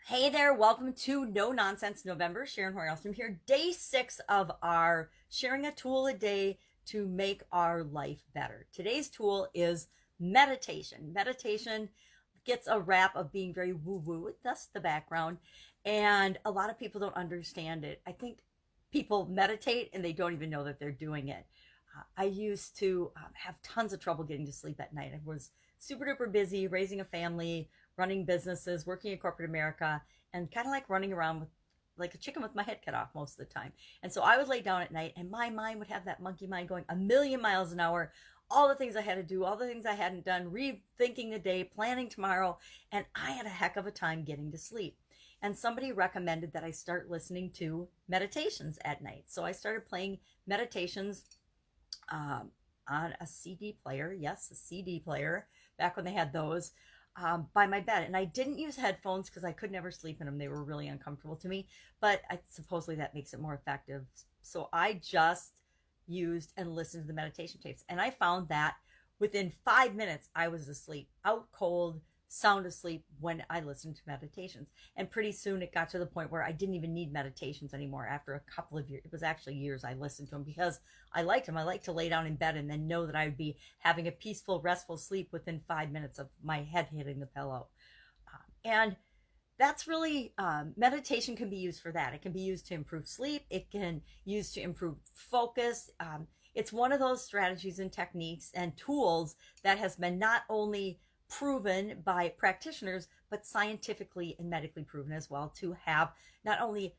Hey there, welcome to No Nonsense November. Sharon Horne-Ellstrom here. Day 6 of our sharing a tool a day to make our life better. Today's tool is meditation. Meditation gets a rap of being very woo-woo, thus the background, and a lot of people don't understand it. I think people meditate and they don't even know that they're doing it. I used to have tons of trouble getting to sleep at night. I was super duper busy raising a family, running businesses, working in corporate America, and kind of like running around with like a chicken with my head cut off most of the time. And so I would lay down at night and my mind would have that monkey mind going a million miles an hour, all the things I had to do, all the things I hadn't done, rethinking the day, planning tomorrow, and I had a heck of a time getting to sleep. And somebody recommended that I start listening to meditations at night. So I started playing meditations on a CD player. Yes, a CD player, back when they had those, by my bed. And I didn't use headphones because I could never sleep in them. They were really uncomfortable to me, but supposedly that makes it more effective. So I just used and listened to the meditation tapes. And I found that within 5 minutes, I was asleep, out cold, sound asleep when I listened to meditations. And pretty soon it got to the point where I didn't even need meditations anymore after a couple of years. It was actually years I listened to them because I liked them. I liked to lay down in bed and then know that I would be having a peaceful, restful sleep within 5 minutes of my head hitting the pillow. And that's really, meditation can be used for that. It can be used to improve sleep. It can use to improve focus. It's one of those strategies and techniques and tools that has been not only proven by practitioners, but scientifically and medically proven as well to have not only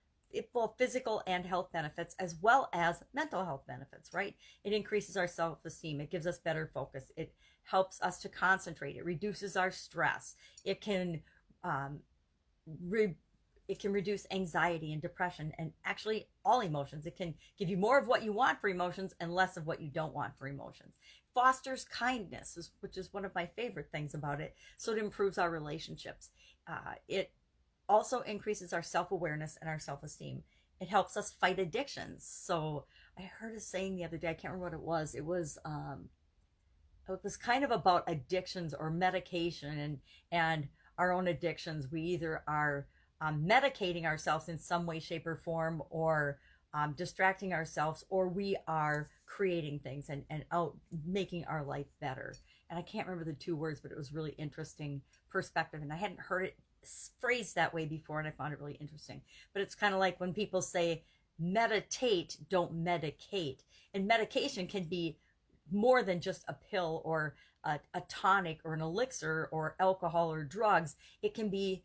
both physical and health benefits as well as mental health benefits, right? It increases our self-esteem. It gives us better focus. It helps us to concentrate. It reduces our stress. It can it can reduce anxiety and depression and actually all emotions. It can give you more of what you want for emotions and less of what you don't want for emotions. Fosters kindness, which is one of my favorite things about it. So it improves our relationships. It also increases our self-awareness and our self-esteem. It helps us fight addictions. So I heard a saying the other day, I can't remember what it was. It was kind of about addictions or medication and our own addictions. We either are medicating ourselves in some way, shape, or form, or distracting ourselves, or we are creating things and out making our life better. And I can't remember the two words, but it was really interesting perspective. And I hadn't heard it phrased that way before, and I found it really interesting. But it's kind of like when people say, meditate, don't medicate. And medication can be more than just a pill or a tonic or an elixir or alcohol or drugs. It can be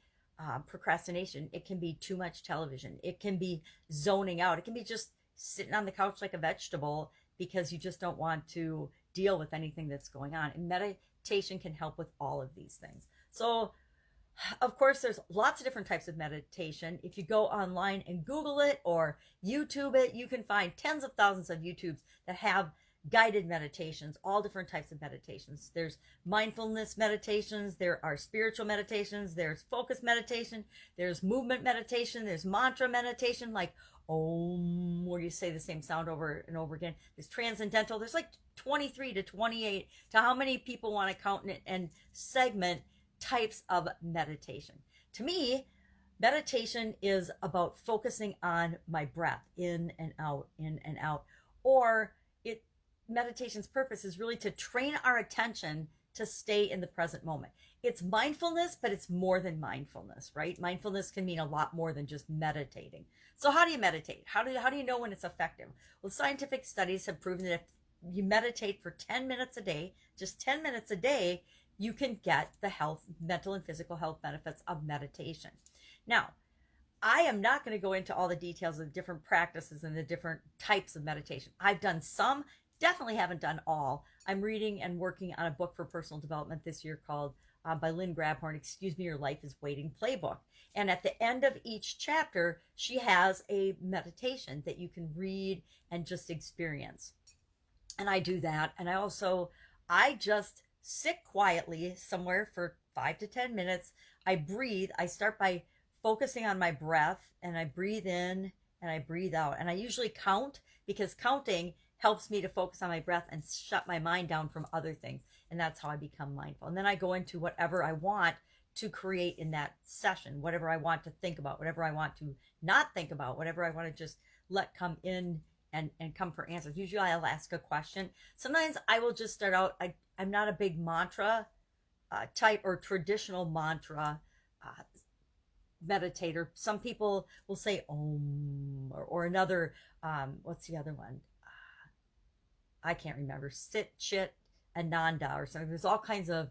procrastination. It can be too much television. It can be zoning out. It can be just sitting on the couch like a vegetable because you just don't want to deal with anything that's going on. And meditation can help with all of these things. So, of course, there's lots of different types of meditation. If you go online and Google it or YouTube it, you can find tens of thousands of YouTubes that have guided meditations, all different types of meditations. There's mindfulness meditations, there are spiritual meditations, there's focus meditation, there's movement meditation, there's mantra meditation like Om, where you say the same sound over and over again. There's transcendental. There's like 23 to 28 to how many people want to count and segment types of meditation. To me, meditation is about focusing on my breath in and out, or meditation's purpose is really to train our attention to stay in the present moment. It's mindfulness, but it's more than mindfulness, right? Mindfulness can mean a lot more than just meditating. So how do you meditate? How do you know when it's effective? Well, scientific studies have proven that if you meditate for 10 minutes a day, just 10 minutes a day, you can get the mental and physical health benefits of meditation. Now, I am not going to go into all the details of the different practices and the different types of meditation. I've done some, definitely haven't done all. I'm reading and working on a book for personal development this year called by Lynn Grabhorn, Excuse Me, Your Life is Waiting Playbook. And at the end of each chapter, she has a meditation that you can read and just experience. And I do that. And I just sit quietly somewhere for 5 to 10 minutes. I breathe. I start by focusing on my breath, and I breathe in and I breathe out. And I usually count because counting helps me to focus on my breath and shut my mind down from other things. And that's how I become mindful. And then I go into whatever I want to create in that session, whatever I want to think about, whatever I want to not think about, whatever I want to just let come in and come for answers. Usually I'll ask a question. Sometimes I will just start out. I'm not a big mantra type or traditional mantra meditator. Some people will say Om or another, what's the other one? I can't remember. Sit, chit, Ananda or something. There's all kinds of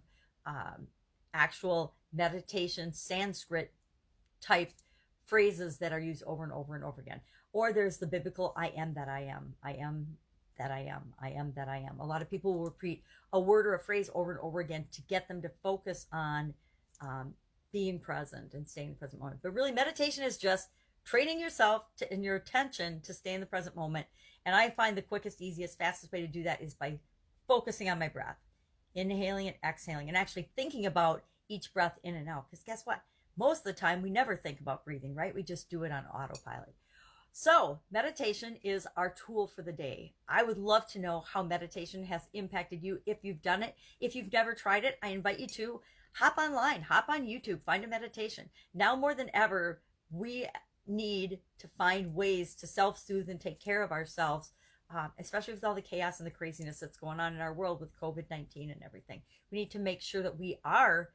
actual meditation Sanskrit type phrases that are used over and over and over again. Or there's the biblical I am that I am. I am that I am. I am that I am. A lot of people will repeat a word or a phrase over and over again to get them to focus on being present and staying in the present moment. But really, meditation is just training yourself and your attention to stay in the present moment. And I find the quickest, easiest, fastest way to do that is by focusing on my breath, inhaling and exhaling, and actually thinking about each breath in and out. Because guess what? Most of the time, we never think about breathing, right? We just do it on autopilot. So meditation is our tool for the day. I would love to know how meditation has impacted you if you've done it. If you've never tried it, I invite you to hop online, hop on YouTube, find a meditation. Now more than ever, we need to find ways to self-soothe and take care of ourselves, especially with all the chaos and the craziness that's going on in our world with COVID-19 and everything. We need to make sure that we are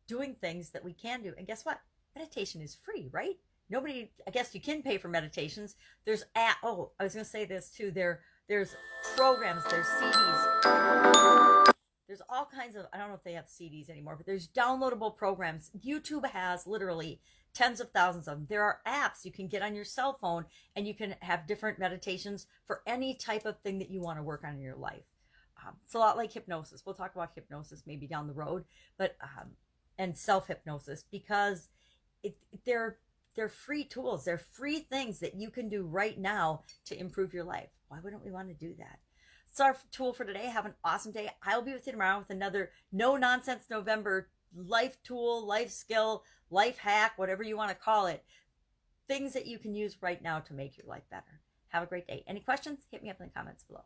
doing things that we can do. And guess what? Meditation is free, right? Nobody, I guess you can pay for meditations. There's, I was going to say this too. There's programs, there's CDs. There's all kinds of, I don't know if they have CDs anymore, but there's downloadable programs. YouTube has literally tens of thousands of them. There are apps you can get on your cell phone and you can have different meditations for any type of thing that you want to work on in your life. It's a lot like hypnosis. We'll talk about hypnosis maybe down the road, but, and self-hypnosis, because they're free tools. They're free things that you can do right now to improve your life. Why wouldn't we want to do that? It's our tool for today. Have an awesome day. I'll be with you tomorrow with another no nonsense November life tool, life skill, life hack, whatever you want to call it. Things that you can use right now to make your life better. Have a great day. Any questions? Hit me up in the comments below.